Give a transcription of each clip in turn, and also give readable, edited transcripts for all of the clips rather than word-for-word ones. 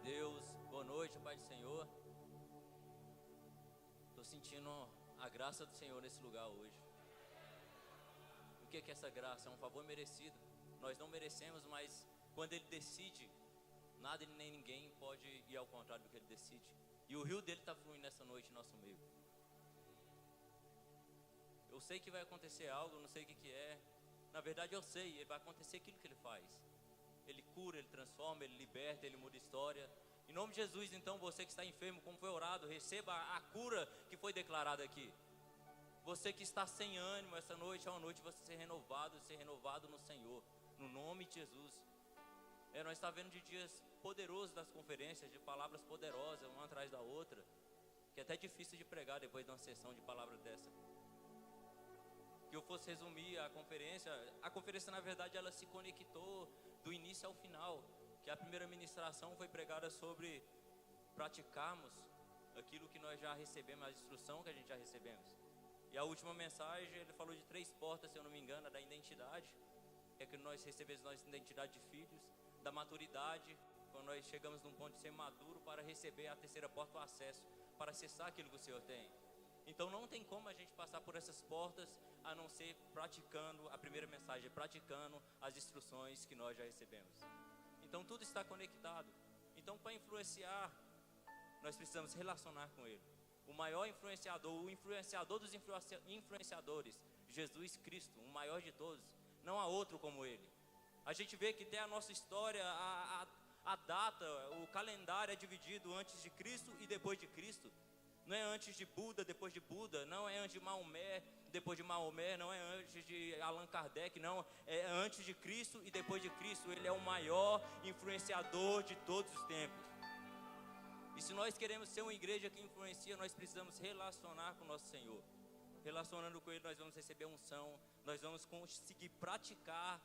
Deus, boa noite, Pai do Senhor. Estou sentindo a graça do Senhor nesse lugar hoje. O que é essa graça? É um favor merecido. Nós não merecemos, mas quando Ele decide, nada e nem ninguém pode ir ao contrário do que Ele decide. E o rio dele está fluindo nessa noite em nosso meio. Eu sei que vai acontecer algo, não sei o que é. Na verdade eu sei, vai acontecer aquilo que Ele faz. Ele cura, Ele transforma, Ele liberta, Ele muda história. Em nome de Jesus, então, você que está enfermo, como foi orado, receba a cura que foi declarada aqui. Você que está sem ânimo, essa noite é uma noite de você ser renovado no Senhor, no nome de Jesus. Nós estamos vendo de dias poderosos das conferências, de palavras poderosas, uma atrás da outra, que é até difícil de pregar depois de uma sessão de palavra dessa. Que eu fosse resumir a conferência na verdade ela se conectou do início ao final, que a primeira ministração foi pregada sobre praticarmos aquilo que nós já recebemos, a instrução que a gente já recebemos. E a última mensagem, ele falou de 3 portas, se eu não me engano, da identidade, que é que nós recebemos nossa identidade de filhos, da maturidade, quando nós chegamos num ponto de ser maduro para receber a 3ª porta, o acesso, para acessar aquilo que o Senhor tem. Então não tem como a gente passar por essas portas a não ser praticando a primeira mensagem, praticando as instruções que nós já recebemos. Então tudo está conectado. Então para influenciar, nós precisamos relacionar com Ele. O maior influenciador, o influenciador dos influenciadores, Jesus Cristo, o maior de todos, não há outro como Ele. A gente vê que tem a nossa história, a data, o calendário é dividido antes de Cristo e depois de Cristo. Não é antes de Buda, depois de Buda, não é antes de Maomé, depois de Maomé, não é antes de Allan Kardec, não, é antes de Cristo e depois de Cristo. Ele é o maior influenciador de todos os tempos. E se nós queremos ser uma igreja que influencia, nós precisamos relacionar com o nosso Senhor. Relacionando com Ele, nós vamos receber unção, nós vamos conseguir praticar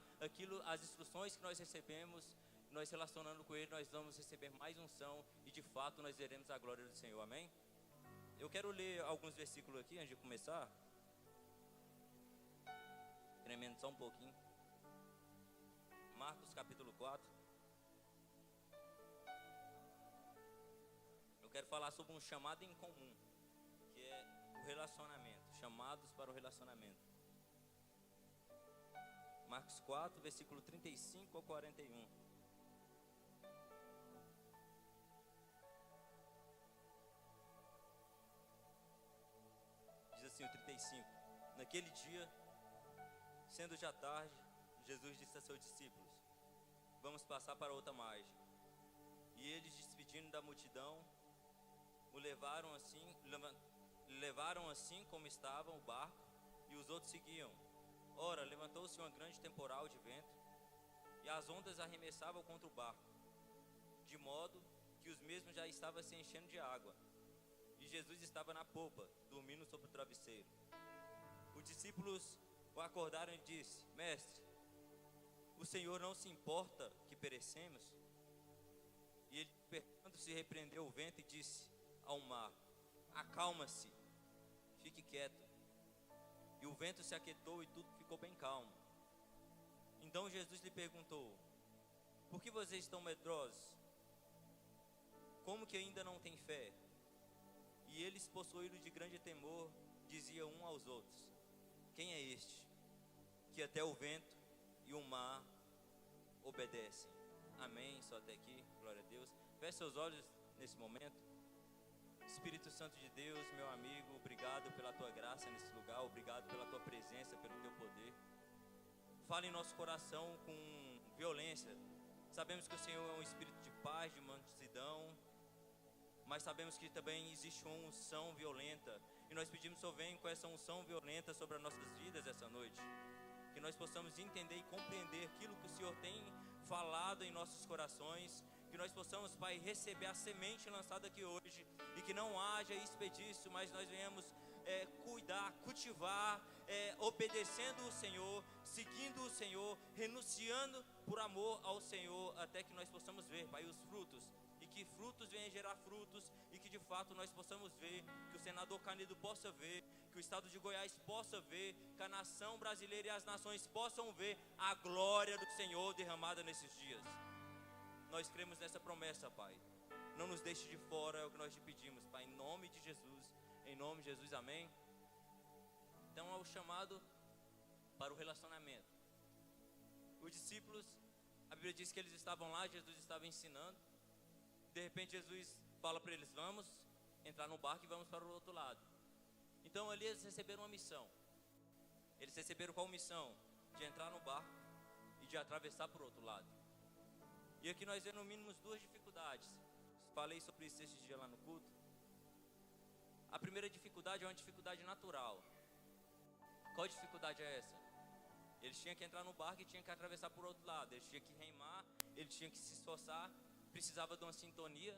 as instruções que nós recebemos. Nós relacionando com Ele, nós vamos receber mais unção e de fato nós veremos a glória do Senhor, amém? Eu quero ler alguns versículos aqui antes de começar. Tremendo só um pouquinho. Marcos capítulo 4. Eu quero falar sobre um chamado em comum, que é o relacionamento. Chamados para o relacionamento. Marcos 4, versículo 35 ao 41. Diz assim o 35. Naquele dia, sendo já tarde, Jesus disse a seus discípulos: vamos passar para outra margem. E eles, despedindo da multidão, o levaram assim como estavam o barco, e os outros seguiam. Ora, levantou-se uma grande temporal de vento, e as ondas arremessavam contra o barco, de modo que os mesmos já estavam se enchendo de água. E Jesus estava na popa, dormindo sobre o travesseiro. Os discípulos o acordaram e disse: Mestre, o Senhor não se importa que perecemos? E ele, despertando-se, repreendeu o vento e disse ao mar: acalma-se, fique quieto. E o vento se aquietou e tudo ficou bem calmo. Então Jesus lhe perguntou: por que vocês estão medrosos? Como que ainda não têm fé? E eles, possuídos de grande temor, diziam uns aos outros: quem é este, que até o vento e o mar obedecem? Amém, só até aqui, glória a Deus. Feche seus olhos nesse momento. Espírito Santo de Deus, meu amigo, obrigado pela tua graça nesse lugar, obrigado pela tua presença, pelo teu poder. Fala em nosso coração com violência. Sabemos que o Senhor é um espírito de paz, de mansidão, mas sabemos que também existe uma unção violenta. E nós pedimos que o Senhor venha com essa unção violenta sobre as nossas vidas essa noite. Que nós possamos entender e compreender aquilo que o Senhor tem falado em nossos corações. Que nós possamos, Pai, receber a semente lançada aqui hoje. E que não haja expedício, mas nós venhamos cuidar, cultivar, obedecendo o Senhor, seguindo o Senhor, renunciando por amor ao Senhor, até que nós possamos ver, Pai, os frutos. E que frutos venham gerar frutos, e que de fato nós possamos ver, que o senador Canedo possa ver, que o estado de Goiás possa ver, que a nação brasileira e as nações possam ver a glória do Senhor derramada nesses dias. Nós cremos nessa promessa, Pai, não nos deixe de fora, é o que nós te pedimos, Pai, em nome de Jesus, amém. Então é o chamado para o relacionamento. Os discípulos, a Bíblia diz que eles estavam lá, Jesus estava ensinando, de repente Jesus fala para eles, vamos entrar no barco e vamos para o outro lado. Então ali eles receberam uma missão. Eles receberam qual missão? De entrar no barco e de atravessar para o outro lado. E aqui nós vemos no mínimo duas dificuldades. Falei sobre isso esses dias lá no culto. A primeira dificuldade é uma dificuldade natural. Qual dificuldade é essa? Eles tinham que entrar no barco e tinham que atravessar por outro lado. Eles tinham que remar, eles tinham que se esforçar. Precisava de uma sintonia.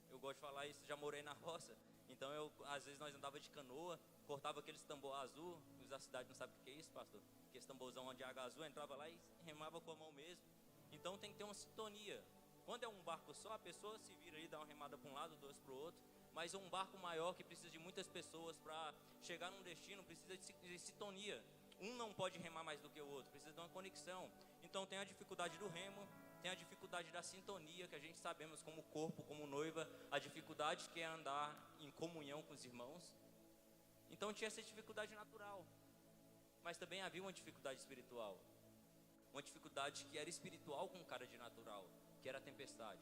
Eu gosto de falar isso, já morei na roça. Então às vezes nós andava de canoa, cortava aqueles tambor azul. Os da cidade não sabem o que é isso, pastor. Aquele tamborzão de água azul, entrava lá e remava com a mão mesmo. Então tem que ter uma sintonia. Quando é um barco só, a pessoa se vira aí, dá uma remada para um lado, duas para o outro. Mas um barco maior que precisa de muitas pessoas para chegar num destino, precisa de sintonia. Um não pode remar mais do que o outro, precisa de uma conexão. Então tem a dificuldade do remo, tem a dificuldade da sintonia, que a gente sabemos como corpo, como noiva, a dificuldade que é andar em comunhão com os irmãos. Então tinha essa dificuldade natural. Mas também havia uma dificuldade espiritual. Uma dificuldade que era espiritual com cara de natural, que era a tempestade.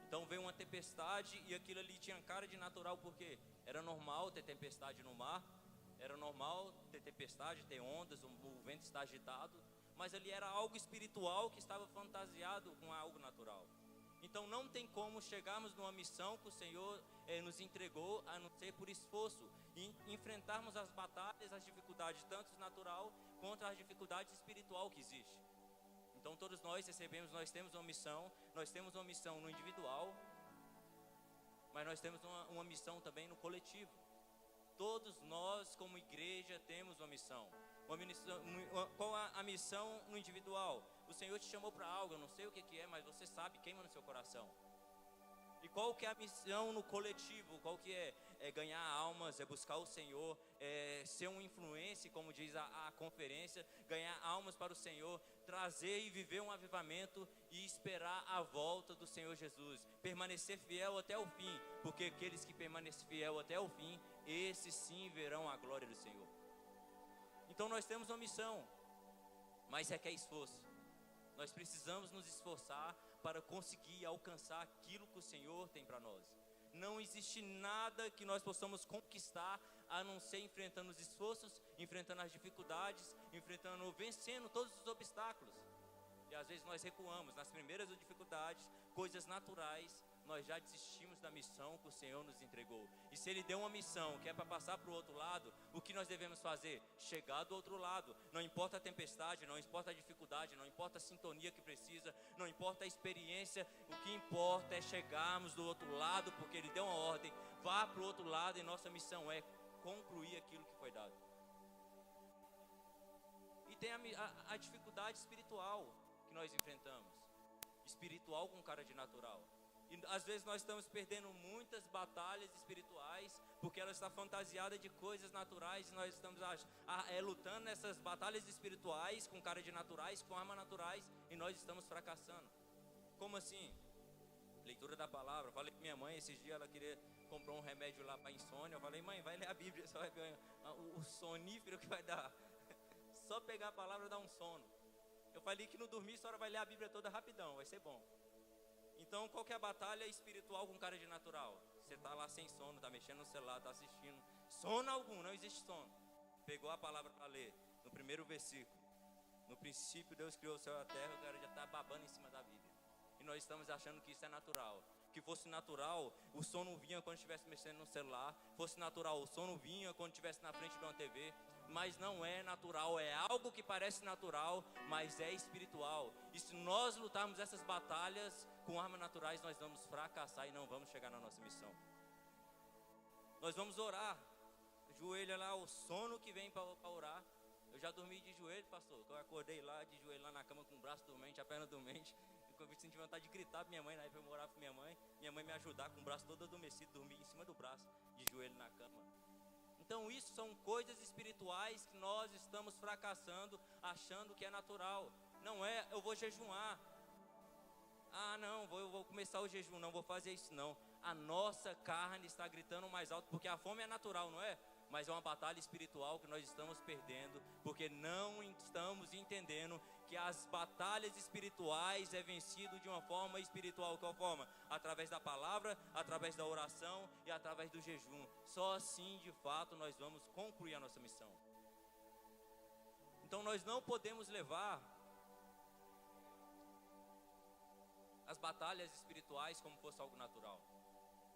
Então veio uma tempestade e aquilo ali tinha cara de natural porque era normal ter tempestade no mar, era normal ter tempestade, ter ondas, o vento está agitado, mas ali era algo espiritual que estava fantasiado com algo natural. Então não tem como chegarmos numa missão que o Senhor nos entregou, a não ser por esforço, e enfrentarmos as batalhas, as dificuldades, tanto natural quanto as dificuldades espiritual que existe. Então todos nós recebemos, nós temos uma missão no individual, mas nós temos uma missão também no coletivo. Todos nós como igreja temos uma missão. Qual a missão no individual? O Senhor te chamou para algo, eu não sei o que é, mas você sabe, queima no seu coração. E qual que é a missão no coletivo? Qual que é? É ganhar almas, é buscar o Senhor, é ser um influencer, como diz a conferência, ganhar almas para o Senhor, trazer e viver um avivamento e esperar a volta do Senhor Jesus, permanecer fiel até o fim, porque aqueles que permanecem fiel até o fim, esses sim verão a glória do Senhor. Então nós temos uma missão, mas requer esforço. Nós precisamos nos esforçar para conseguir alcançar aquilo que o Senhor tem para nós. Não existe nada que nós possamos conquistar a não ser enfrentando os esforços, enfrentando as dificuldades, vencendo todos os obstáculos. E às vezes nós recuamos nas primeiras dificuldades, coisas naturais, nós já desistimos da missão que o Senhor nos entregou. E se Ele deu uma missão que é para passar para o outro lado, o que nós devemos fazer? Chegar do outro lado. Não importa a tempestade, não importa a dificuldade, não importa a sintonia que precisa, não importa a experiência, o que importa é chegarmos do outro lado, porque Ele deu uma ordem, vá para o outro lado e nossa missão é concluir aquilo que foi dado. E tem a dificuldade espiritual que nós enfrentamos, espiritual com cara de natural. E às vezes nós estamos perdendo muitas batalhas espirituais porque ela está fantasiada de coisas naturais e nós estamos lutando nessas batalhas espirituais com cara de naturais, com armas naturais, e nós estamos fracassando. Como assim? Leitura da palavra. Falei com minha mãe esses dias, ela queria comprar um remédio lá para insônia. Eu falei, mãe, vai ler a Bíblia, só vai ver o sonífero que vai dar. Só pegar a palavra dá um sono. Eu falei que no dormir a senhora vai ler a Bíblia toda rapidão, vai ser bom. Então qual que é a batalha espiritual com cara de natural? Você está lá sem sono, está mexendo no celular, está assistindo. Sono algum, não existe sono. Pegou a palavra para ler, no primeiro versículo. No princípio Deus criou o céu e a terra, o cara já está babando em cima da Bíblia. E nós estamos achando que isso é natural. Que fosse natural, o sono vinha quando estivesse mexendo no celular. Fosse natural, o sono vinha quando estivesse na frente de uma TV. Mas não é natural, é algo que parece natural, mas é espiritual. E se nós lutarmos essas batalhas com armas naturais, nós vamos fracassar e não vamos chegar na nossa missão. Nós vamos orar, joelho lá, o sono que vem para orar. Eu já dormi de joelho, pastor, eu acordei lá, de joelho lá na cama com o braço dormente, a perna dormente. Eu senti vontade de gritar para minha mãe, aí eu morar com minha mãe me ajudar com o braço todo adormecido, dormir em cima do braço, de joelho na cama. Então isso são coisas espirituais que nós estamos fracassando, achando que é natural. Não é, eu vou jejuar. Ah, não, eu vou começar o jejum, não vou fazer isso não. A nossa carne está gritando mais alto, porque a fome é natural, não é? Mas é uma batalha espiritual que nós estamos perdendo, porque não estamos entendendo que as batalhas espirituais é vencido de uma forma espiritual. Qual forma? Através da palavra, através da oração e através do jejum. Só assim, de fato, nós vamos concluir a nossa missão. Então nós não podemos levar as batalhas espirituais como fosse algo natural.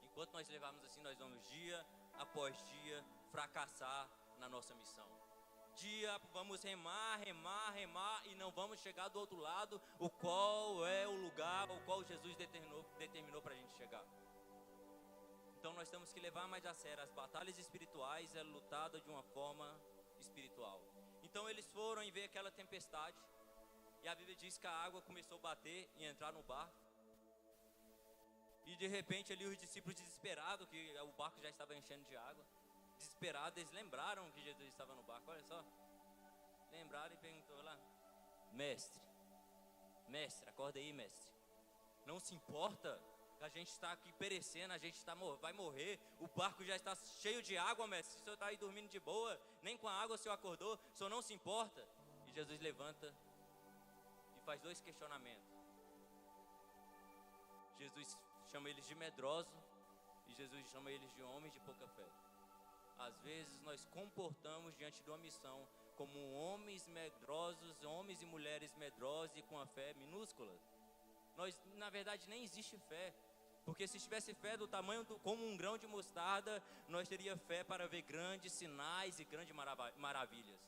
Enquanto nós levarmos assim, nós vamos dia após dia fracassar na nossa missão. Vamos remar e não vamos chegar do outro lado, o qual é o lugar o qual Jesus determinou para a gente chegar. Então nós temos que levar mais a sério as batalhas espirituais, é lutada de uma forma espiritual. Então eles foram e veio aquela tempestade, e a Bíblia diz que a água começou a bater e entrar no barco. E de repente ali os discípulos desesperados, que o barco já estava enchendo de água, desesperados, eles lembraram que Jesus estava no barco. Olha só, lembraram e perguntou lá: mestre, acorda aí, mestre. Não se importa que a gente está aqui perecendo, a gente vai morrer, o barco já está cheio de água, mestre. O senhor está aí dormindo de boa, nem com a água o senhor acordou, o senhor não se importa? E Jesus levanta e faz dois questionamentos. Jesus chama eles de medrosos e Jesus chama eles de homens de pouca fé. Às vezes nós comportamos diante de uma missão como homens medrosos, homens e mulheres medrosos e com a fé minúscula. Na verdade nem existe fé, porque se tivesse fé do tamanho como um grão de mostarda, nós teríamos fé para ver grandes sinais e grandes maravilhas.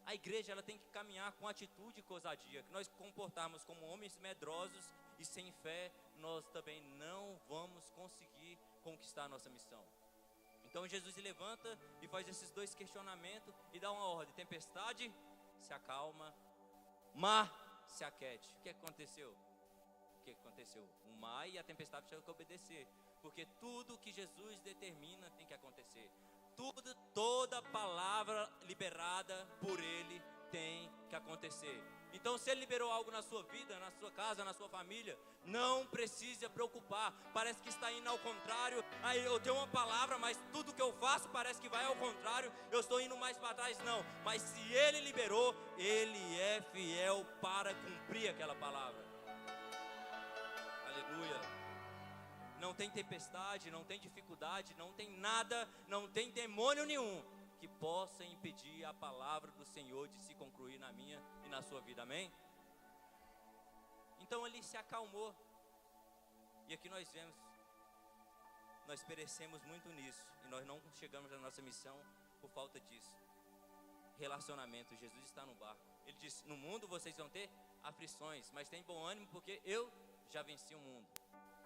A igreja ela tem que caminhar com atitude e ousadia, que nós comportarmos como homens medrosos e sem fé, nós também não vamos conseguir conquistar a nossa missão. Então Jesus se levanta e faz esses dois questionamentos e dá uma ordem: tempestade, se acalma, mar, se aquete. O que aconteceu? O mar e a tempestade tinham que obedecer, porque tudo que Jesus determina tem que acontecer. Toda palavra liberada por Ele tem que acontecer. Então se Ele liberou algo na sua vida, na sua casa, na sua família, não precisa preocupar. Parece que está indo ao contrário. Aí eu tenho uma palavra, mas tudo que eu faço parece que vai ao contrário. Eu estou indo mais para trás, não. Mas se Ele liberou, Ele é fiel para cumprir aquela palavra. Aleluia. Não tem tempestade, não tem dificuldade, não tem nada, não tem demônio nenhum que possa impedir a palavra do Senhor de se concluir na minha e na sua vida, amém? Então ele se acalmou. E aqui nós vemos, nós perecemos muito nisso, e nós não chegamos à nossa missão por falta disso. Relacionamento, Jesus está no barco. Ele disse: no mundo vocês vão ter aflições, mas tem bom ânimo, porque eu já venci o mundo.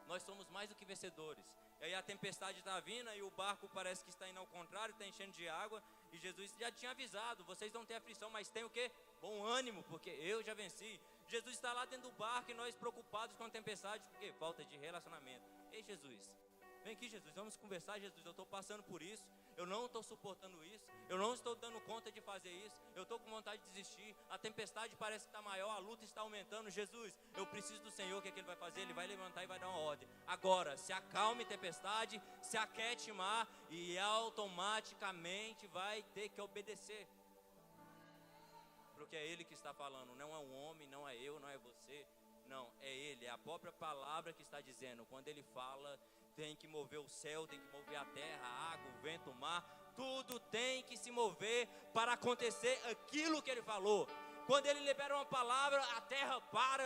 Nós somos mais do que vencedores. E aí a tempestade está vindo e o barco parece que está indo ao contrário, está enchendo de água. E Jesus já tinha avisado: vocês vão ter aflição, mas tem o quê? Bom ânimo, porque eu já venci. Jesus está lá dentro do barco e nós preocupados com a tempestade, porque falta de relacionamento. Ei, Jesus, vem aqui, Jesus, vamos conversar. Jesus, eu estou passando por isso, eu não estou suportando isso, eu não estou dando conta de fazer isso, eu estou com vontade de desistir, a tempestade parece que está maior, a luta está aumentando. Jesus, eu preciso do Senhor. O que é que Ele vai fazer? Ele vai levantar e vai dar uma ordem: agora, se acalme tempestade, se aquete mar, e automaticamente vai ter que obedecer, porque é Ele que está falando, não é um homem, não é eu, não é você, não, é Ele, é a própria palavra que está dizendo. Quando Ele fala, tem que mover o céu, tem que mover a terra, a água, o vento, o mar, tudo tem que se mover para acontecer aquilo que Ele falou. Quando Ele libera uma palavra, a terra para.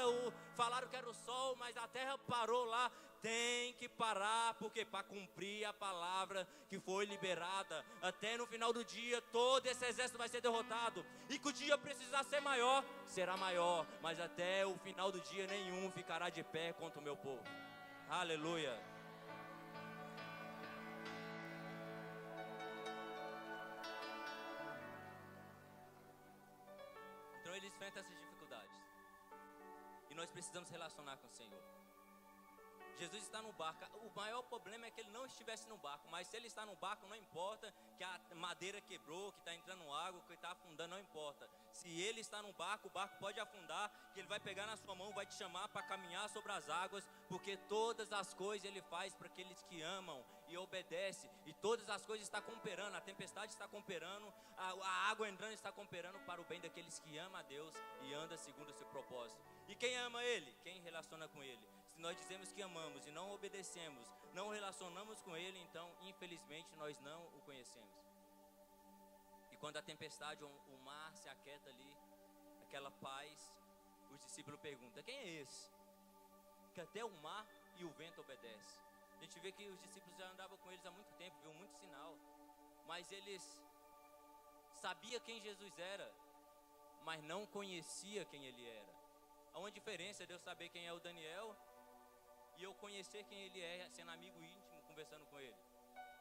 Falaram que era o sol, mas a terra parou lá. Tem que parar, porque para cumprir a palavra que foi liberada. Até no final do dia, todo esse exército vai ser derrotado. E que o dia precisar ser maior, será maior. Mas até o final do dia, nenhum ficará de pé contra o meu povo. Aleluia. Então ele enfrenta essas dificuldades. E nós precisamos relacionar com o Senhor. Jesus está no barco. O maior problema é que ele não estivesse no barco. Mas se ele está no barco, não importa que a madeira quebrou, que está entrando água, que está afundando, não importa. Se ele está no barco, o barco pode afundar, que ele vai pegar na sua mão, vai te chamar para caminhar sobre as águas, porque todas as coisas ele faz para aqueles que amam e obedecem, e todas as coisas estão cooperando, a tempestade está cooperando, a água entrando está cooperando para o bem daqueles que amam a Deus e andam segundo o seu propósito. E quem ama ele? Quem relaciona com ele? Se nós dizemos que amamos e não obedecemos, não relacionamos com ele, então infelizmente nós não o conhecemos. E quando a tempestade, o mar se aquieta ali, aquela paz, os discípulos perguntam: quem é esse? Que até o mar e o vento obedecem. A gente vê que os discípulos já andavam com eles há muito tempo, viu muito sinal, mas eles sabiam quem Jesus era, mas não conhecia quem ele era. Há uma diferença de eu saber quem é o Daniel e eu conhecer quem ele é, sendo amigo íntimo, conversando com ele.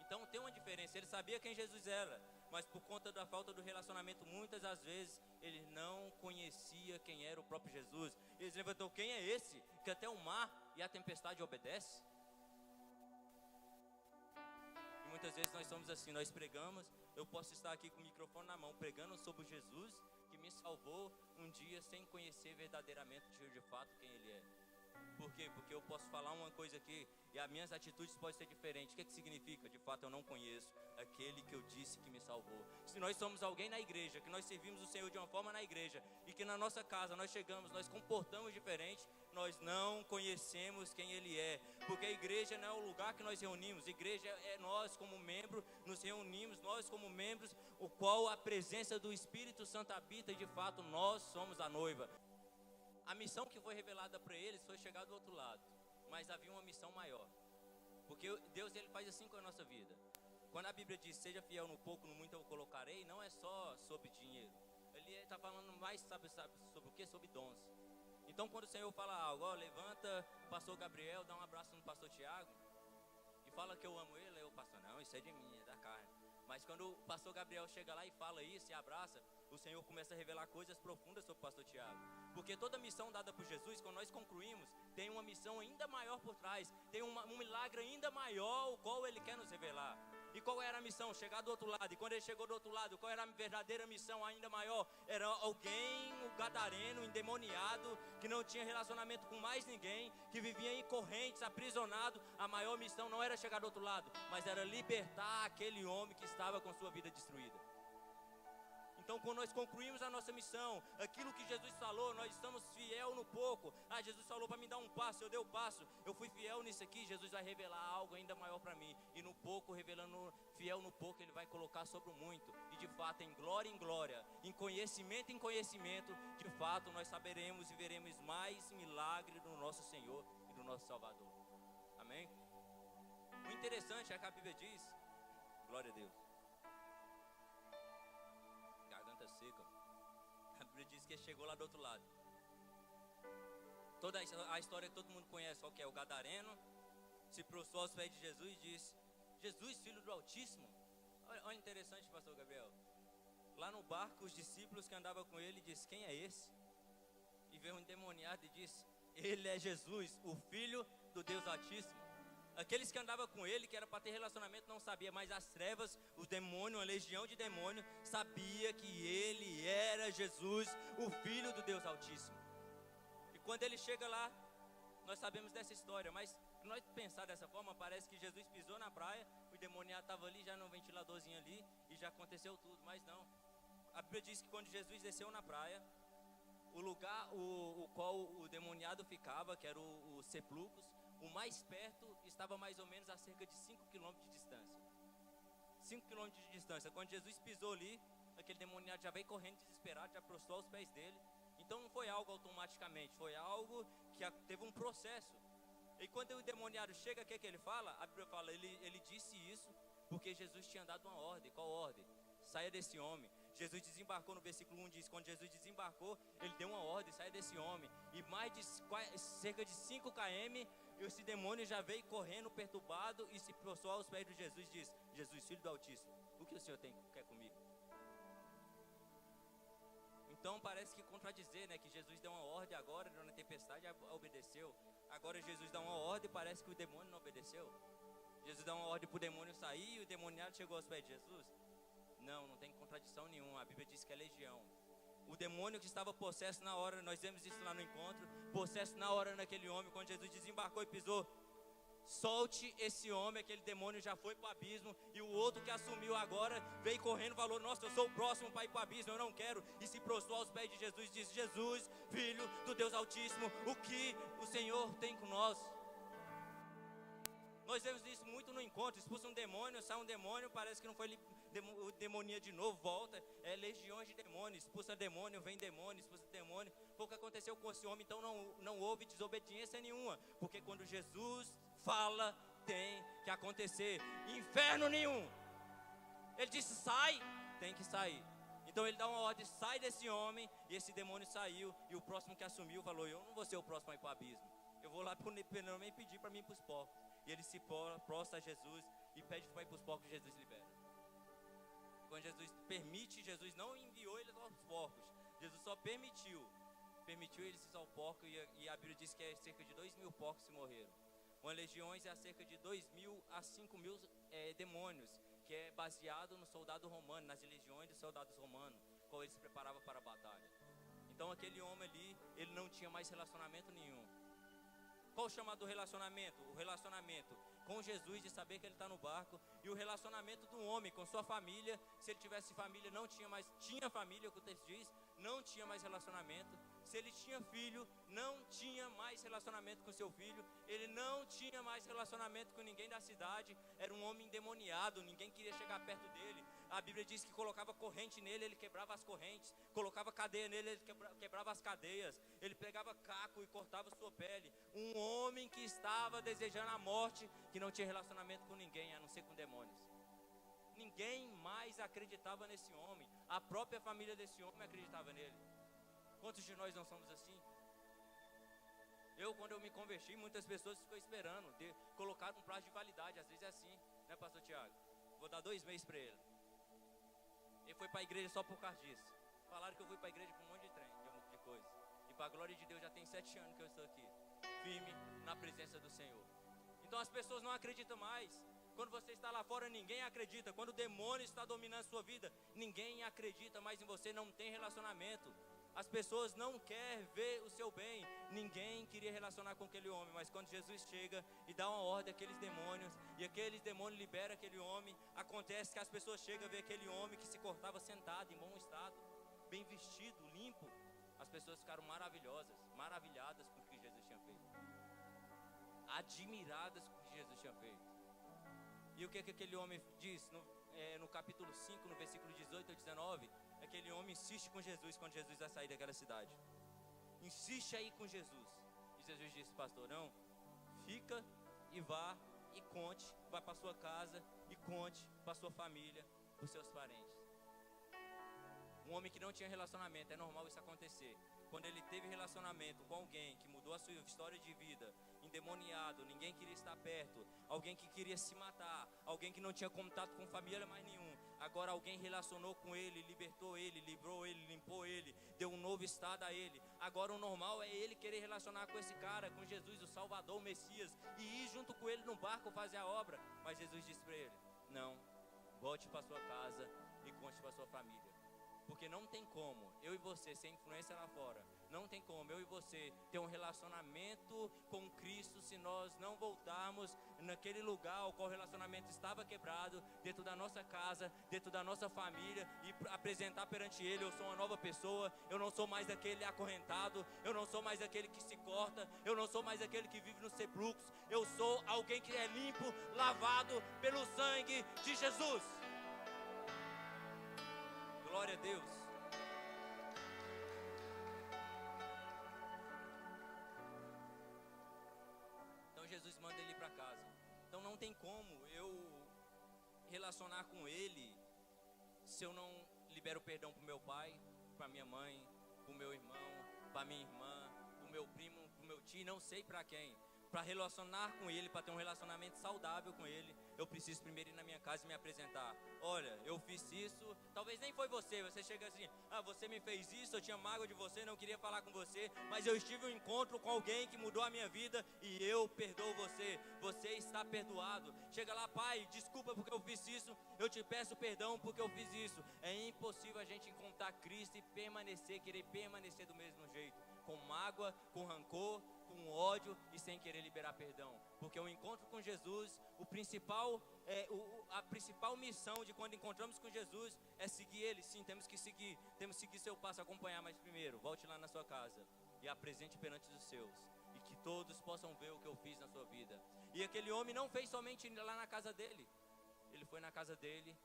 Então tem uma diferença. Ele sabia quem Jesus era, mas por conta da falta do relacionamento, muitas das vezes ele não conhecia quem era o próprio Jesus. Ele levantou: quem é esse que até o mar e a tempestade obedece? E muitas vezes nós somos assim, nós pregamos. Eu posso estar aqui com o microfone na mão pregando sobre Jesus que me salvou um dia sem conhecer verdadeiramente de fato quem ele é. Por quê? Porque eu posso falar uma coisa aqui e as minhas atitudes podem ser diferentes. O que significa? De fato eu não conheço aquele que eu disse que me salvou. Se nós somos alguém na igreja, que nós servimos o Senhor de uma forma na igreja, e que na nossa casa nós chegamos, nós comportamos diferente, nós não conhecemos quem ele é. Porque a igreja não é o lugar que nós reunimos. A igreja é nós como membros, nos reunimos, nós como membros, o qual a presença do Espírito Santo habita, e de fato nós somos a noiva. A missão que foi revelada para eles foi chegar do outro lado, mas havia uma missão maior, porque Deus ele faz assim com a nossa vida. Quando a Bíblia diz: seja fiel no pouco, no muito eu colocarei, não é só sobre dinheiro. Ele está falando mais, sabe sobre o que? Sobre dons. Então quando o Senhor fala algo, ó, levanta o pastor Gabriel, dá um abraço no pastor Tiago e fala que eu amo ele, eu pastor, não, isso é de mim, é da carne. Mas quando o pastor Gabriel chega lá e fala isso e abraça, o Senhor começa a revelar coisas profundas sobre o pastor Tiago. Porque toda missão dada por Jesus, quando nós concluímos, tem uma missão ainda maior por trás, tem um milagre ainda maior, o qual ele quer nos revelar. E qual era a missão? Chegar do outro lado. E quando ele chegou do outro lado, qual era a verdadeira missão ainda maior? Era alguém, o gadareno, endemoniado, que não tinha relacionamento com mais ninguém, que vivia em correntes, aprisionado. A maior missão não era chegar do outro lado, mas era libertar aquele homem que estava com sua vida destruída. Então quando nós concluímos a nossa missão, aquilo que Jesus falou, nós estamos fiel no pouco. Jesus falou para me dar um passo, eu dei o passo, eu fui fiel nisso aqui, Jesus vai revelar algo ainda maior para mim. E no pouco, revelando fiel no pouco, ele vai colocar sobre o muito. E de fato, em glória, em conhecimento, de fato nós saberemos e veremos mais milagre do nosso Senhor e do nosso Salvador. Amém? O interessante é que a Bíblia diz, glória a Deus, seca. A Bíblia diz que ele chegou lá do outro lado. Toda a história que todo mundo conhece, qual que é? O gadareno se prostrou aos pés de Jesus e disse: Jesus, filho do Altíssimo. Olha interessante, pastor Gabriel. Lá no barco, os discípulos que andavam com ele disse: quem é esse? E veio um endemoniado e disse: ele é Jesus, o filho do Deus Altíssimo. Aqueles que andavam com ele, que era para ter relacionamento, não sabia, mas as trevas, os demônios, uma legião de demônios, sabia que ele era Jesus, o Filho do Deus Altíssimo. E quando ele chega lá, nós sabemos dessa história, mas se nós pensar dessa forma, parece que Jesus pisou na praia, o demoniado estava ali, já no ventiladorzinho ali, e já aconteceu tudo, mas não. A Bíblia diz que quando Jesus desceu na praia, o lugar o qual o demoniado ficava, que era o sepulcros, o mais perto estava mais ou menos a cerca de 5 km de distância. 5 km de distância. Quando Jesus pisou ali, aquele demoniado já veio correndo desesperado, já prostrou aos pés dele. Então não foi algo automaticamente, foi algo que teve um processo. E quando o demoniado chega, o que ele fala? A Bíblia fala, ele disse isso porque Jesus tinha dado uma ordem. Qual ordem? Saia desse homem. Jesus desembarcou, no versículo 1 diz, quando Jesus desembarcou, ele deu uma ordem, saia desse homem. E mais de cerca de 5 km, esse demônio já veio correndo, perturbado, e se prostrou aos pés de Jesus e disse: Jesus, filho do Altíssimo, o que o Senhor quer comigo? Então parece que contradizer, né, que Jesus deu uma ordem agora, na tempestade obedeceu. Agora Jesus dá uma ordem, parece que o demônio não obedeceu. Jesus dá uma ordem para o demônio sair e o demoniado chegou aos pés de Jesus. Não tem contradição nenhuma. A Bíblia diz que é legião. O demônio que estava possesso na hora, nós vemos isso lá no encontro, possesso na hora naquele homem, quando Jesus desembarcou e pisou, solte esse homem, aquele demônio já foi para o abismo. E o outro que assumiu agora, veio correndo e falou, nossa, eu sou o próximo para ir para o abismo, eu não quero. E se prostrou aos pés de Jesus e disse, Jesus, Filho do Deus Altíssimo, o que o Senhor tem com nós? Nós vemos isso muito no encontro, expulsa um demônio, sai um demônio, parece que não foi demonia de novo, volta, legiões de demônios, expulsa demônio, vem demônio, expulsa demônio. Foi o que aconteceu com esse homem, então não houve desobediência nenhuma, porque quando Jesus fala, tem que acontecer, inferno nenhum. Ele disse, sai, tem que sair. Então ele dá uma ordem, sai desse homem, e esse demônio saiu, e o próximo que assumiu falou, eu não vou ser o próximo a ir para o abismo, eu vou lá pelo menos pedir para mim ir para os porcos. E ele se prostra a Jesus e pede para ir para os porcos, Jesus libera. Quando Jesus permite, Jesus não enviou ele aos porcos, Jesus só permitiu eles ir ao porco, e a Bíblia diz que é cerca de 2.000 porcos que morreram. Uma legiões é cerca de 2.000 a 5.000 demônios, que é baseado no soldado romano, nas legiões dos soldados romanos, qual ele se preparava para a batalha. Então aquele homem ali, ele não tinha mais relacionamento nenhum. Qual o chamado do relacionamento? O relacionamento com Jesus, de saber que ele está no barco, e o relacionamento do homem com sua família. Se ele tivesse família, não tinha mais, tinha família, o que o texto diz, não tinha mais relacionamento. Se ele tinha filho, não tinha mais relacionamento com seu filho. Ele não tinha mais relacionamento com ninguém da cidade. Era um homem endemoniado, ninguém queria chegar perto dele. A Bíblia diz que colocava corrente nele, ele quebrava as correntes. Colocava cadeia nele, ele quebrava as cadeias. Ele pegava caco e cortava sua pele. Um homem que estava desejando a morte, que não tinha relacionamento com ninguém, a não ser com demônios. Ninguém mais acreditava nesse homem. A própria família desse homem acreditava nele. Quantos de nós não somos assim? Quando eu me converti, muitas pessoas ficam esperando, colocaram um prazo de validade. Às vezes é assim, né, pastor Tiago? Vou dar 2 meses para ele. Ele foi para a igreja só por causa disso. Falaram que eu fui para a igreja com um monte de trem, de coisa. E para a glória de Deus, já tem 7 anos que eu estou aqui, firme na presença do Senhor. Então as pessoas não acreditam mais. Quando você está lá fora, ninguém acredita. Quando o demônio está dominando a sua vida, ninguém acredita mais em você, não tem relacionamento. As pessoas não querem ver o seu bem. Ninguém queria relacionar com aquele homem. Mas quando Jesus chega e dá uma ordem àqueles demônios, e aqueles demônios liberam aquele homem, acontece que as pessoas chegam a ver aquele homem que se cortava sentado, em bom estado, bem vestido, limpo. As pessoas ficaram maravilhadas com o que Jesus tinha feito, admiradas com o que Jesus tinha feito. E o que aquele homem diz no capítulo 5, no versículo 18 a 19? Aquele homem insiste com Jesus quando Jesus vai sair daquela cidade. Insiste aí com Jesus. E Jesus disse, pastor, não, fica e vá e conte, vá para sua casa e conte para sua família, para os seus parentes. Um homem que não tinha relacionamento, é normal isso acontecer. Quando ele teve relacionamento com alguém que mudou a sua história de vida, endemoniado, ninguém queria estar perto, alguém que queria se matar, alguém que não tinha contato com família mais nenhum, agora alguém relacionou com ele, libertou ele, livrou ele, limpou ele, deu um novo estado a ele. Agora o normal é ele querer relacionar com esse cara, com Jesus, o Salvador, o Messias, e ir junto com ele no barco fazer a obra. Mas Jesus disse para ele, não, volte para sua casa e conte para sua família. Porque não tem como eu e você ser influência lá fora. Não tem como eu e você ter um relacionamento com Cristo se nós não voltarmos naquele lugar ao qual o relacionamento estava quebrado, dentro da nossa casa, dentro da nossa família, e apresentar perante Ele, eu sou uma nova pessoa, eu não sou mais aquele acorrentado, eu não sou mais aquele que se corta, eu não sou mais aquele que vive nos sepulcros, eu sou alguém que é limpo, lavado pelo sangue de Jesus. Glória a Deus. Então Jesus manda ele ir para casa. Então não tem como eu relacionar com ele se eu não libero perdão para o meu pai, para minha mãe, para o meu irmão, para minha irmã, para o meu primo, para o meu tio, não sei para quem. para relacionar com Ele, para ter um relacionamento saudável com Ele, eu preciso primeiro ir na minha casa e me apresentar. Olha, eu fiz isso, talvez nem foi você chega assim, você me fez isso, eu tinha mágoa de você, não queria falar com você, mas eu estive em um encontro com alguém que mudou a minha vida e eu perdoo você está perdoado. Chega lá, pai, desculpa porque eu fiz isso, eu te peço perdão porque eu fiz isso. É impossível a gente encontrar Cristo e querer permanecer do mesmo jeito, com mágoa, com rancor, com ódio e sem querer liberar perdão, porque o encontro com Jesus, a principal missão de quando encontramos com Jesus é seguir Ele. Sim, temos que seguir seu passo, acompanhar, mas primeiro, volte lá na sua casa e apresente perante os seus, e que todos possam ver o que eu fiz na sua vida. E aquele homem não fez somente lá na casa dele, ele foi na casa dele,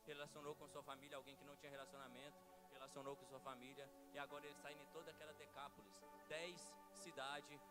relacionou com sua família, alguém que não tinha relacionamento, relacionou com sua família, e agora ele sai em toda aquela Decápolis. 10 cidades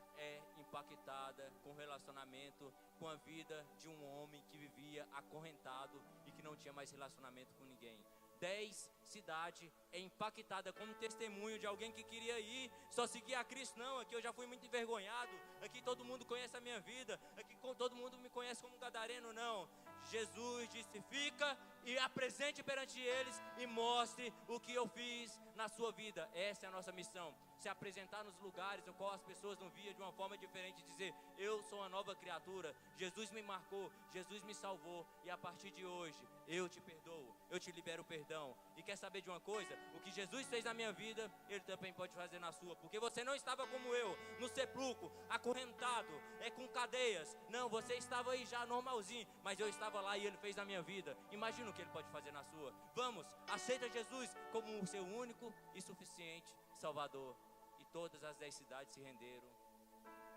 impactada com o relacionamento, com a vida de um homem que vivia acorrentado e que não tinha mais relacionamento com ninguém. 10 cidades impactada como testemunho de alguém que queria ir, só seguir a Cristo. Não, aqui eu já fui muito envergonhado, aqui todo mundo conhece a minha vida, aqui todo mundo me conhece como gadareno. Não, Jesus disse, fica e apresente perante eles e mostre o que eu fiz na sua vida. Essa é a nossa missão, se apresentar nos lugares no qual as pessoas não viam de uma forma diferente, dizer, eu sou uma nova criatura, Jesus me marcou, Jesus me salvou, e a partir de hoje, eu te perdoo, eu te libero o perdão. E quer saber de uma coisa? O que Jesus fez na minha vida, Ele também pode fazer na sua, porque você não estava como eu, no sepulcro, acorrentado, com cadeias. Não, você estava aí já normalzinho, mas eu estava lá e Ele fez na minha vida. Imagina o que Ele pode fazer na sua. Vamos, aceita Jesus como o seu único e suficiente Salvador. E todas as 10 cidades se renderam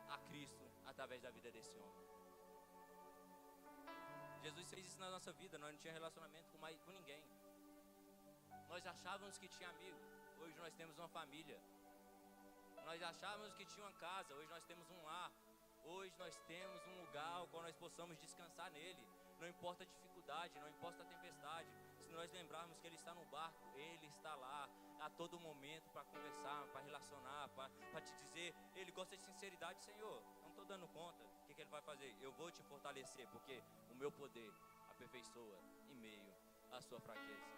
a Cristo através da vida desse homem. Jesus fez isso na nossa vida. Nós não tínhamos relacionamento com ninguém. Nós achávamos que tinha amigo, hoje nós temos uma família. Nós achávamos que tinha uma casa, hoje nós temos um lar. Hoje nós temos um lugar ao qual nós possamos descansar nele. Não importa a dificuldade, não importa a tempestade. Se nós lembrarmos que Ele está no barco, Ele está lá a todo momento para conversar, para relacionar, para te dizer. Ele gosta de sinceridade. Senhor, não estou dando conta. O que Ele vai fazer? Eu vou te fortalecer, porque o meu poder aperfeiçoa em meio à sua fraqueza.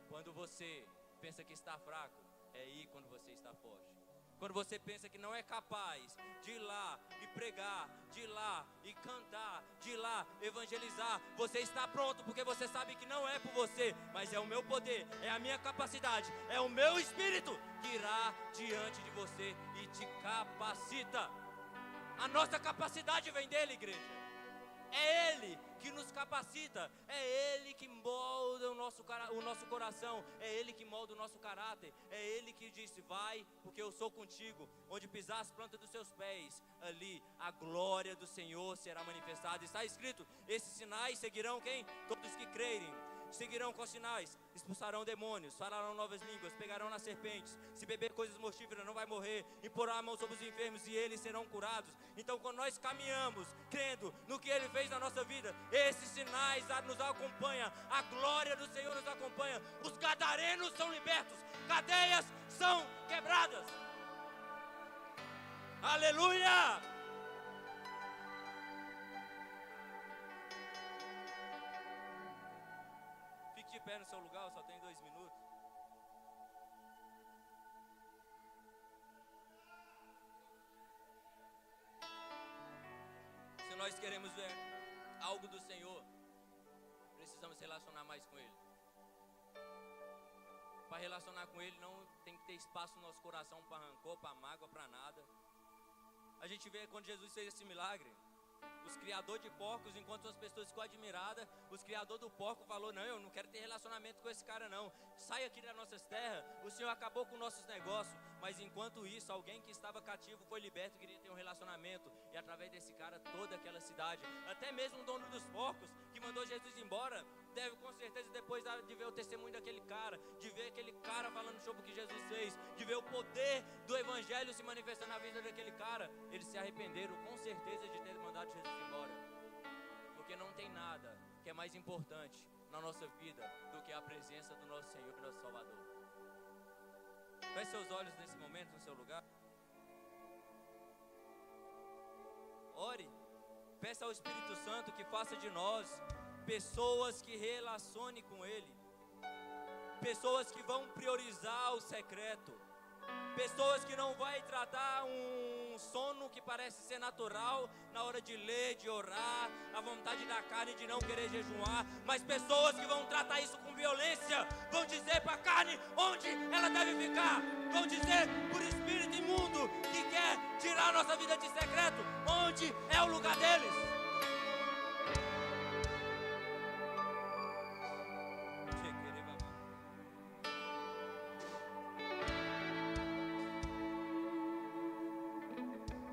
Quando você pensa que está fraco, é aí quando você está forte. Quando você pensa que não é capaz de ir lá e pregar, de ir lá e cantar, de ir lá evangelizar, você está pronto, porque você sabe que não é por você, mas é o meu poder, é a minha capacidade, é o meu Espírito que irá diante de você e te capacita. A nossa capacidade vem dele, igreja. É Ele que nos capacita, é Ele que molda o nosso coração, é Ele que molda o nosso caráter, é Ele que disse, vai, porque eu sou contigo, onde pisar as plantas dos seus pés, ali a glória do Senhor será manifestada. Está escrito, esses sinais seguirão quem? Todos que crerem. Seguirão com sinais, expulsarão demônios, falarão novas línguas, pegarão nas serpentes, se beber coisas mortíferas não vai morrer, imporão a mão sobre os enfermos e eles serão curados. Então quando nós caminhamos, crendo no que Ele fez na nossa vida, esses sinais nos acompanham, a glória do Senhor nos acompanha, os gadarenos são libertos, cadeias são quebradas. Aleluia! De pé no seu lugar, só tem 2 minutos. Se nós queremos ver algo do Senhor, precisamos relacionar mais com Ele. Para relacionar com Ele não tem que ter espaço no nosso coração para rancor, para mágoa, para nada. A gente vê quando Jesus fez esse milagre, os criadores de porcos, enquanto as pessoas ficou admiradas, os criadores do porco falou, não, eu não quero ter relacionamento com esse cara não, sai aqui das nossas terras, o Senhor acabou com nossos negócios. Mas enquanto isso, alguém que estava cativo foi liberto, queria ter um relacionamento, e através desse cara, toda aquela cidade, até mesmo o dono dos porcos, que mandou Jesus embora, deve com certeza, depois de ver o testemunho daquele cara, de ver aquele cara falando sobre o que Jesus fez, de ver o poder do evangelho se manifestando na vida daquele cara, eles se arrependeram com certeza de ter mandado Jesus embora, porque não tem nada que é mais importante na nossa vida do que a presença do nosso Senhor e nosso Salvador. Feche seus olhos nesse momento no seu lugar. Ore. Peça ao Espírito Santo que faça de nós pessoas que relacionem com Ele, pessoas que vão priorizar o secreto, pessoas que não vai tratar um sono que parece ser natural na hora de ler, de orar, a vontade da carne de não querer jejuar, mas pessoas que vão tratar isso com violência, vão dizer para a carne onde ela deve ficar, vão dizer por espírito imundo que quer tirar a nossa vida de secreto, onde é o lugar deles.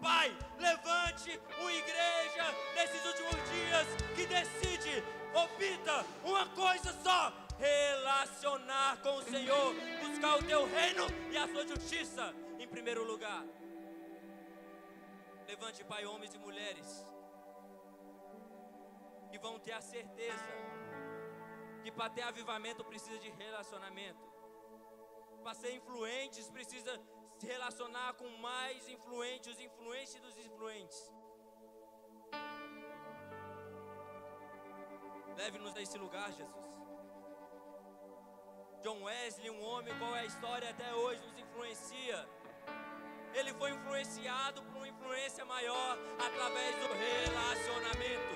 Pai, levante uma igreja nesses últimos dias que decide, opta uma coisa só: relacionar com o Senhor, buscar o teu reino e a sua justiça em primeiro lugar. Levante, Pai, homens e mulheres que vão ter a certeza que para ter avivamento precisa de relacionamento, para ser influentes precisa se relacionar com mais influentes, os influentes dos influentes. Leve-nos a esse lugar, Jesus. John Wesley, um homem qual é a história até hoje nos influencia. Ele foi influenciado por uma influência maior através do relacionamento.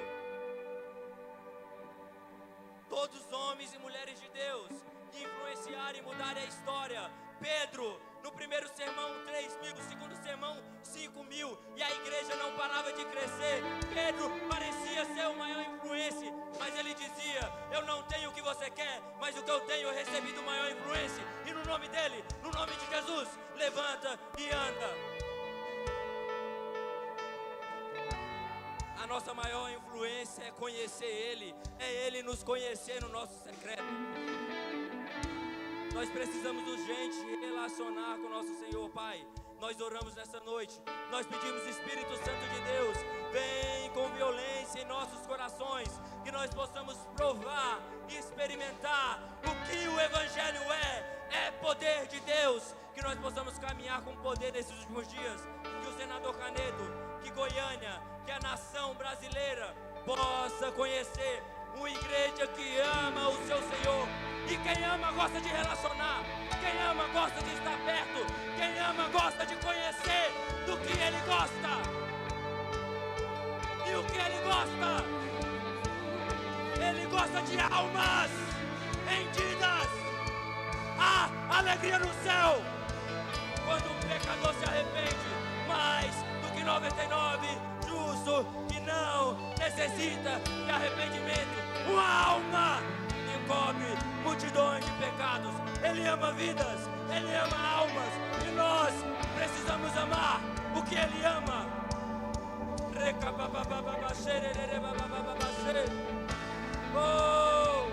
Todos os homens e mulheres de Deus que influenciaram e mudaram a história. Pedro, no primeiro sermão 3.000, no segundo sermão 5.000, e a igreja não parava de crescer. Pedro parecia ser o maior influência, mas ele dizia: eu não tenho o que você quer, mas o que eu tenho eu recebi do maior influência, e no nome dele, no nome de Jesus, levanta e anda. A nossa maior influência é conhecer Ele, é Ele nos conhecer no nosso secreto. Nós precisamos urgente relacionar com o nosso Senhor, Pai. Nós oramos nessa noite, nós pedimos, Espírito Santo de Deus, vem com violência em nossos corações, que nós possamos provar e experimentar o que o Evangelho é poder de Deus, que nós possamos caminhar com poder nesses últimos dias, que o senador Canedo, que Goiânia, que a nação brasileira possa conhecer uma igreja que ama o seu Senhor. E quem ama gosta de relacionar, quem ama gosta de estar perto, quem ama gosta de conhecer do que Ele gosta. E o que Ele gosta? Ele gosta de almas rendidas. Há alegria no céu quando um pecador se arrepende, mais do que 99 justo que não necessita de arrependimento. Uma alma encobre multidões de pecados. Ele ama vidas, Ele ama almas, e nós precisamos amar o que Ele ama. Oh!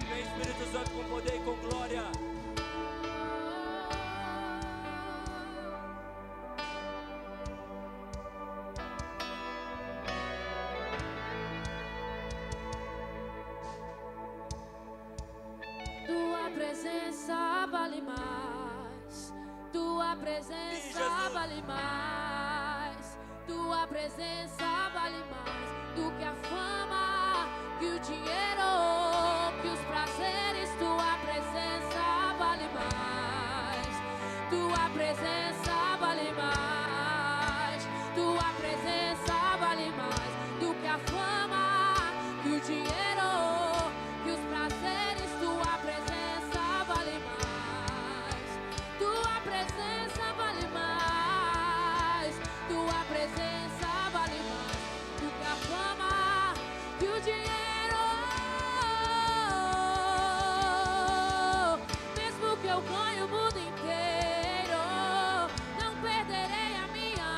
Vem, Espírito Santo, com poder e com glória. Tua presença vale mais, Tua presença vale mais, Tua presença vale mais do que a fama, que o dinheiro, que os prazeres. Tua presença vale mais, Tua presença vale mais, Tua presença vale mais do que a fama, que o dinheiro, que os prazeres. Tua presença vale mais, Tua presença vale mais, Tua presença vale mais do que a fama, que o dinheiro. Mesmo que eu ganhe o mundo inteiro, não perderei a minha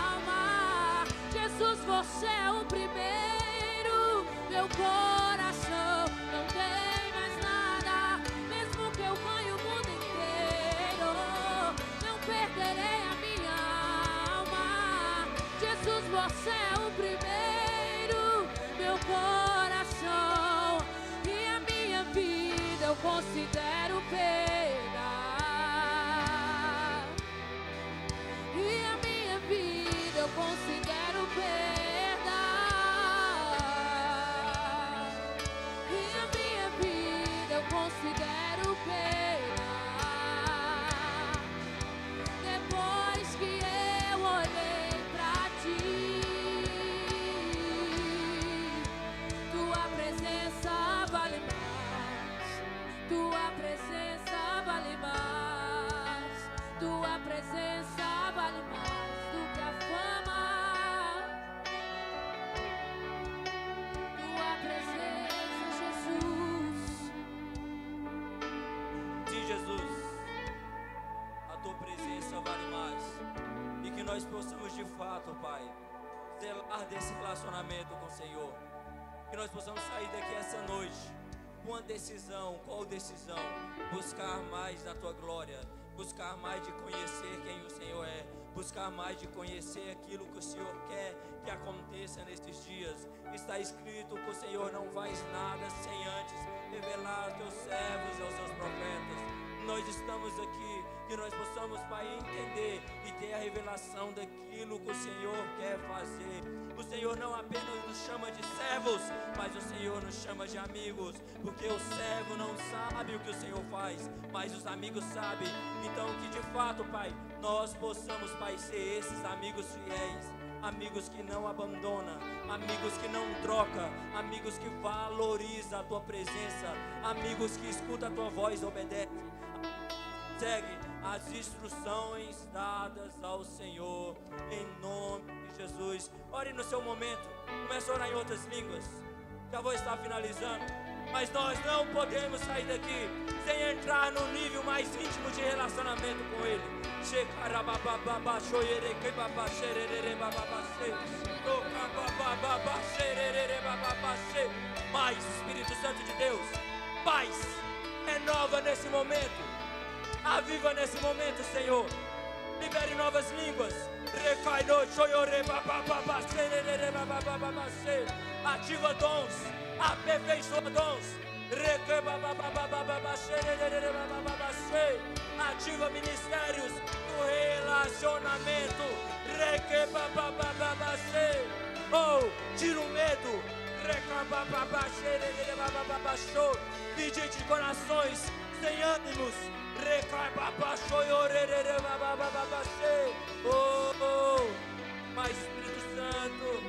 alma. Jesus, você é o primeiro, meu coração não tem mais nada. Mesmo que eu ganhe o mundo inteiro, não perderei a minha alma. Jesus, você é o primeiro, meu coração, e a minha vida eu considero perda. E a minha vida eu considero perda. presença vale mais. E que nós possamos de fato, Pai, zelar desse relacionamento com o Senhor. Que nós possamos sair daqui essa noite com uma decisão. Qual decisão? Buscar mais da Tua glória, buscar mais de conhecer quem o Senhor é, buscar mais de conhecer aquilo que o Senhor quer que aconteça nesses dias. Está escrito que o Senhor não faz nada sem antes revelar aos Teus servos e aos Seus profetas. Nós estamos aqui, que nós possamos, Pai, entender e ter a revelação daquilo que o Senhor quer fazer. O Senhor não apenas nos chama de servos, mas o Senhor nos chama de amigos, porque o servo não sabe o que o Senhor faz, mas os amigos sabem. Então que de fato, Pai, nós possamos, Pai, ser esses amigos fiéis, amigos que não abandonam, amigos que não trocam, amigos que valorizam a Tua presença, amigos que escutam a Tua voz e obedecem. Segue as instruções dadas ao Senhor, em nome de Jesus. Ore no seu momento, comece a orar em outras línguas. Já vou estar finalizando, mas nós não podemos sair daqui sem entrar no nível mais íntimo de relacionamento com Ele. Mais Espírito Santo de Deus, paz, renova nesse momento. Aviva nesse momento, Senhor. Libere novas línguas. Ativa dons. Aperfeiçoa dons. Ativa ministérios do relacionamento. Oh, tira o medo. Pedir de corações sem ânimos. Oh, mais Espírito Santo,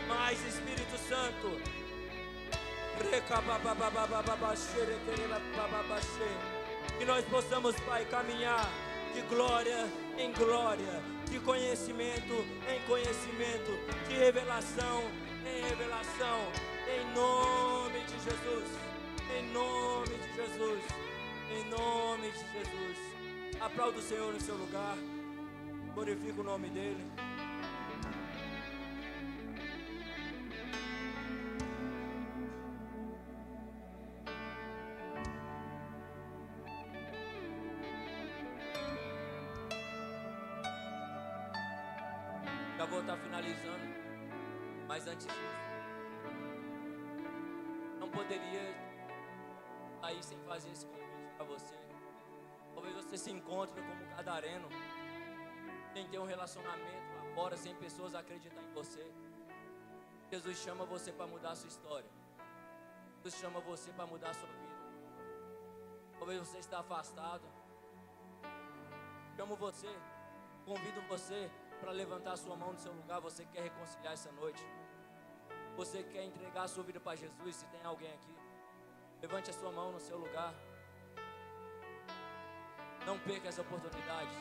mais Espírito Santo. Que nós possamos, Pai, caminhar de glória em glória, de conhecimento em conhecimento, de revelação em revelação, em nome de Jesus, em nome de Jesus. Em nome de Jesus. Aplauda o Senhor no seu lugar. Glorifica o nome dEle. Já vou estar finalizando. Mas antes disso, não poderia sair sem fazer esse convite para você. Talvez você se encontre como um gadareno, sem ter um relacionamento lá fora, sem pessoas acreditar em você. Jesus chama você para mudar a sua história. Jesus chama você para mudar a sua vida. Talvez você está afastado. Chamo você, convido você para levantar a sua mão no seu lugar. Você quer reconciliar essa noite? Você quer entregar a sua vida para Jesus? Se tem alguém aqui, levante a sua mão no seu lugar. Não perca essa oportunidade.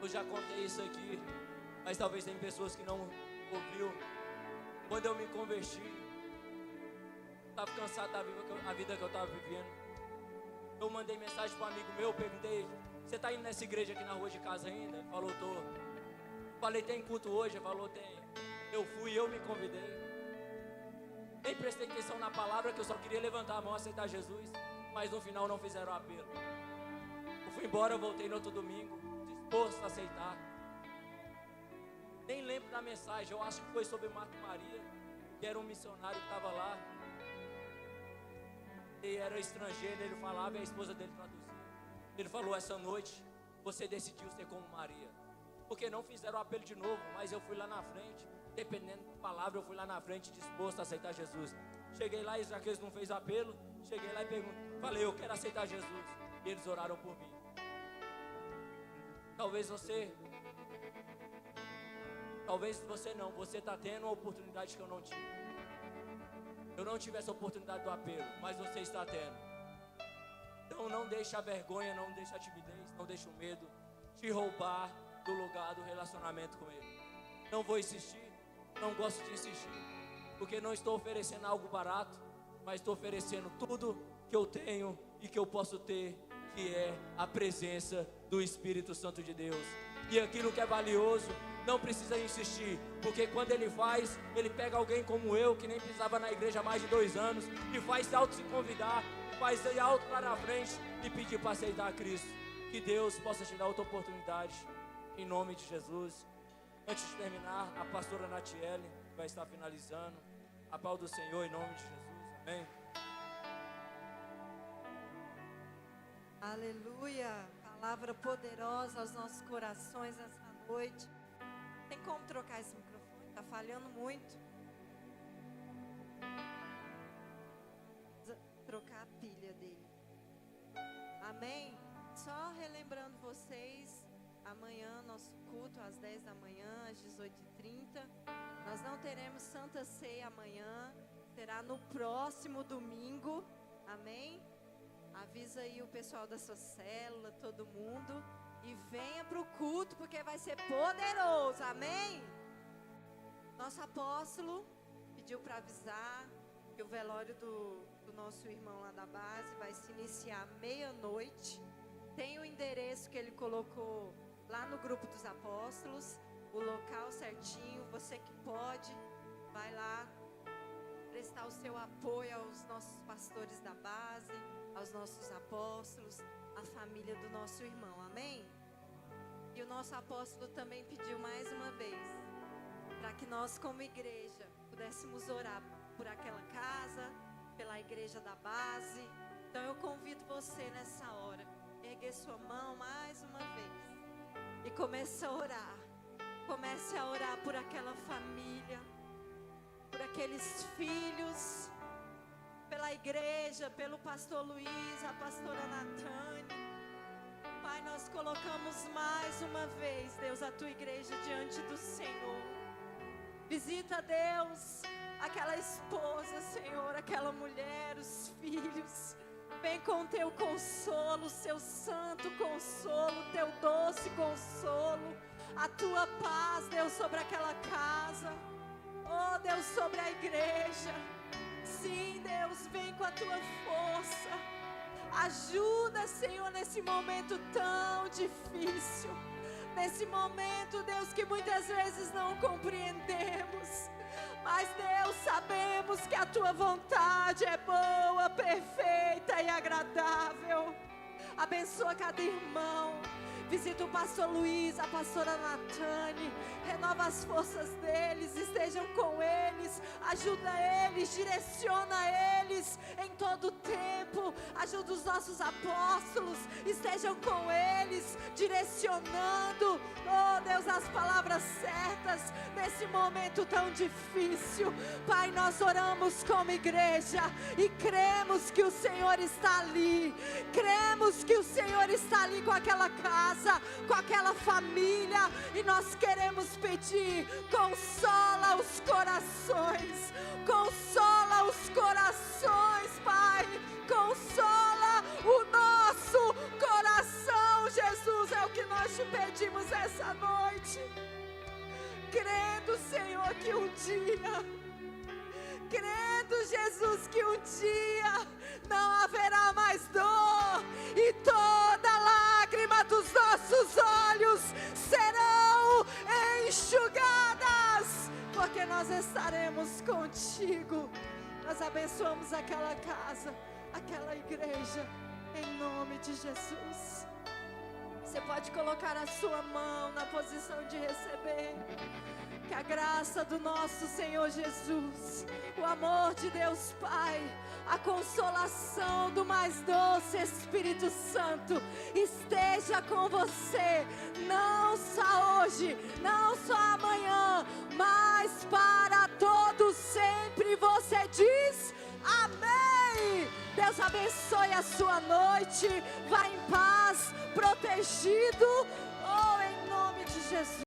Eu já contei isso aqui, mas talvez tem pessoas que não ouviu. Quando eu me converti, estava cansado da vida que eu estava vivendo. Eu mandei mensagem para um amigo meu, perguntei: você está indo nessa igreja aqui na rua de casa ainda? Ele falou: tô. Falei: tem culto hoje? Ele falou: tem. Eu fui, eu me convidei. Nem prestei atenção na palavra, que eu só queria levantar a mão e aceitar Jesus. Mas no final não fizeram o apelo. Eu fui embora, eu voltei no outro domingo, disposto a aceitar. Nem lembro da mensagem, eu acho que foi sobre Marta e Maria, que era um missionário que estava lá. Ele era estrangeiro, ele falava e a esposa dele traduzia. Ele falou: essa noite você decidiu ser como Maria. Porque não fizeram o apelo de novo, mas eu fui lá na frente, dependendo da palavra, eu fui lá na frente disposto a aceitar Jesus. Cheguei lá e Zaqueu não fez apelo. Cheguei lá e falei: eu quero aceitar Jesus. E eles oraram por mim. Talvez você não, você está tendo uma oportunidade que eu não tive. Eu não tive essa oportunidade do apelo, mas você está tendo. Então não deixe a vergonha, não deixe a timidez, não deixe o medo te roubar do lugar do relacionamento com Ele. Não vou insistir, não gosto de insistir, porque não estou oferecendo algo barato, mas estou oferecendo tudo que eu tenho e que eu posso ter, que é a presença do Espírito Santo de Deus. E aquilo que é valioso, não precisa insistir, porque quando Ele faz, Ele pega alguém como eu, que nem pisava na igreja há mais de 2 anos, e faz se se convidar, faz ir alto lá na frente e pedir para aceitar a Cristo. Que Deus possa te dar outra oportunidade, em nome de Jesus. Antes de terminar, a pastora Natiele vai estar finalizando. A paz do Senhor, em nome de Jesus, amém. Aleluia, palavra poderosa aos nossos corações nessa noite. Tem como trocar esse microfone? Está falhando muito. Trocar a pilha dele. Amém? Só relembrando vocês, amanhã nosso culto às 10 da manhã, às 18h30. Nós não teremos Santa Ceia amanhã, será no próximo domingo. Amém? Avisa aí o pessoal da sua célula, todo mundo. E venha para o culto, porque vai ser poderoso, amém? Nosso apóstolo pediu para avisar que o velório do nosso irmão lá da base vai se iniciar meia-noite. Tem o endereço que ele colocou lá no grupo dos apóstolos, o local certinho. Você que pode, vai lá prestar o seu apoio aos nossos pastores da base, aos nossos apóstolos, a família do nosso irmão, amém? E o nosso apóstolo também pediu mais uma vez, para que nós como igreja pudéssemos orar por aquela casa, pela igreja da base. Então eu convido você nessa hora, erguer sua mão mais uma vez, e comece a orar por aquela família, por aqueles filhos, pela igreja, pelo pastor Luiz, a pastora Natane. Pai, nós colocamos mais uma vez, Deus, a tua igreja diante do Senhor. Visita, Deus, aquela esposa, Senhor, aquela mulher, os filhos. Vem com o teu consolo, seu santo consolo, teu doce consolo, a tua paz, Deus, sobre aquela casa. Oh, Deus, sobre a igreja. Sim, Deus, vem com a tua força. Ajuda, Senhor, nesse momento tão difícil. Nesse momento, Deus, que muitas vezes não compreendemos. Mas, Deus, sabemos que a tua vontade é boa, perfeita e agradável. Abençoa cada irmão. Visita o pastor Luiz, a pastora Natane. Renova as forças deles, estejam com eles. Ajuda eles, direciona eles em todo o tempo. Ajuda os nossos apóstolos, estejam com eles, direcionando, oh Deus, as palavras certas nesse momento tão difícil. Pai, nós oramos como igreja e cremos que o Senhor está ali. Cremos que o Senhor está ali com aquela casa, com aquela família, e nós queremos pedir: consola os corações, consola os corações, Pai, consola o nosso coração, Jesus, é o que nós te pedimos essa noite, crendo, Senhor, que um dia, crendo, Jesus, que um dia não haverá mais dor, e toda lágrima dos nossos olhos serão enxugadas, porque nós estaremos contigo. Nós abençoamos aquela casa, aquela igreja, em nome de Jesus. Você pode colocar a sua mão na posição de receber. Que a graça do nosso Senhor Jesus, o amor de Deus Pai, a consolação do mais doce Espírito Santo esteja com você, não só hoje, não só amanhã, mas para todos sempre. Você diz amém. Deus abençoe a sua noite. Vá em paz, protegido, em nome de Jesus.